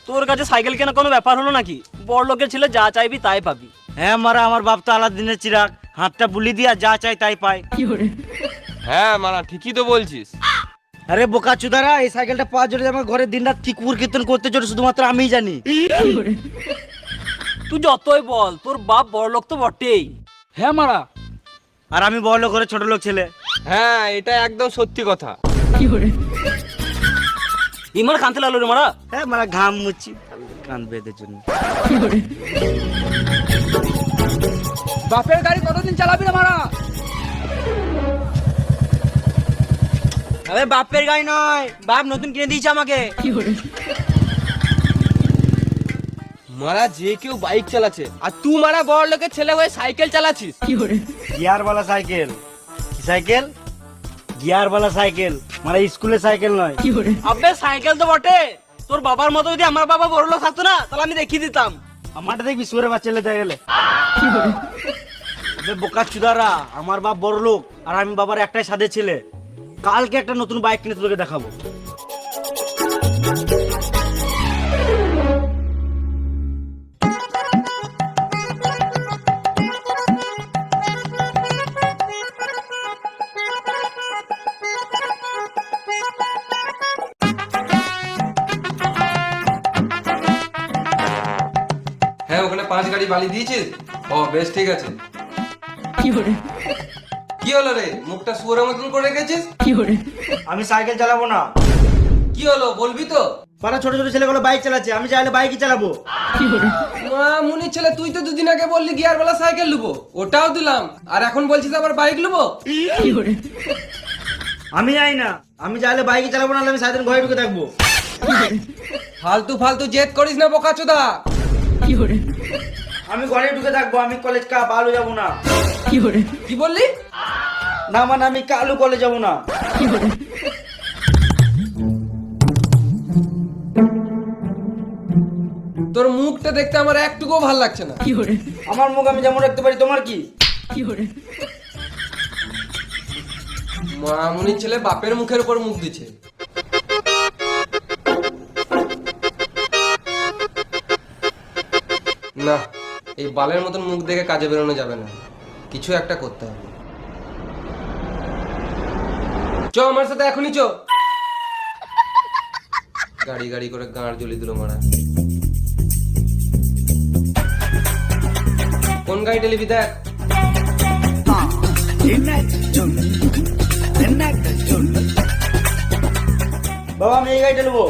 তোর কাছে সাইকেল কেনা কোনো ব্যাপার হলো নাকি? বড় লোকের ছেলে যা চাইবি তাই পাবি। হ্যাঁ মারা, আমার বাপ তো আলাদিনের চিরাগ, হাতটা বুলি দিয়া যা চাই তাই পায়। হ্যাঁ মারা, ঠিকই তো বলছিস। আরে বোকা চুদারা, এই সাইকেলটা পাওয়ার জন্য আমার ঘরে দিনরাত কি কুকুর কীর্তন করতে চলে শুধুমাত্র আমিই জানি। তুই যতই বল, তোর বাপ বড় লোক তো বটেই। হ্যাঁ মারা। আর আমি বড় লোক ঘরে ছোট লোক ছেলে। হ্যাঁ, এটা একদম সত্যি কথা। ইমার কানতে লাগলো রে মারা। হ্যাঁ মারা, ঘাম মুচ্ছি কান বেঁধের জন্য। বাপের গাড়ি কতদিন চালাবি রে মারা? আরে বাপের গাড়ি নয়, বাপ নতুন কিনে দিয়েছে আমাকে। মারা, যে কেউ বাইক চালাচ্ছে আর তুই মারা বড় লোকের ছেলে হয়ে সাইকেল চালাচ্ছিস। গিয়ারওয়ালা সাইকেল। কি সাইকেল? গিয়ারওয়ালা সাইকেল, মানে স্কুলের সাইকেল নয়। আবে সাইকেল তো বটে, তোর বাবার মতো যদি আমার বাবা বড় লোক থাকতো না তাহলে আমি দেখিয়ে দিতাম। আমারটা দেখবি সুরে বাচ্চা লেতে গেলে। বোকা চুদারা, আমার বাপ বড় লোক আর আমি বাবার একটাই সাধে ছেলে। কালকে একটা নতুন বাইক কিনে তোকে দেখাবো। হ্যাঁ, ওখানে 5 গাড়ি বালি দিয়েছিস? ও বেশ, ঠিক আছে। কি হলো রে, মুখটা শুয়োরের মতন করে রেখেছিস? আমি সাইকেল চালাবো না। কি হলো বলবি তো? পাড়া ছোট ছোট ছেলেগুলো বাইক চালাচ্ছে, আমি চাইলে বাইকই চালাবো। মা মুনির ছেলে, তুই তো দুদিন আগে বললি গিয়ারওয়ালা সাইকেল নেবো, ওটাও দিলাম, আর এখন বলছিস আবার বাইক নেবো? আমি যাই না, আমি চাইলে বাইকই চালাবো, না আমি সারাদিন ঘরে ঢুকে থাকবো। ফালতু ফালতু জেদ করিস না বোকাচোদা। আমি ঘরে ঢুকে থাকবো, আমি কলেজ ভালো যাবো না। কি বললি? না মানে আমি কালু কলেজ যাবো না। তোর মুখটা দেখতে আমার একটুকুও ভাল লাগছে না। আমার মুখ আমি যেমন রাখতে পারি, তোমার কি? মা মুনির ছেলে বাপের মুখের উপর মুখ দিচ্ছে। না, এই বালের মতন মুখ দেখে কাজে বেরোনো যাবে না, কিছু একটা করতে হবে। চ আমার সাথে এখনই চ। গাড়ি গাড়ি করে গাঁড় জ্বলি দিল মারা। কোন গাড়িটা নিবি দেখ। বাবা আমি এই গাড়িটা নেবো।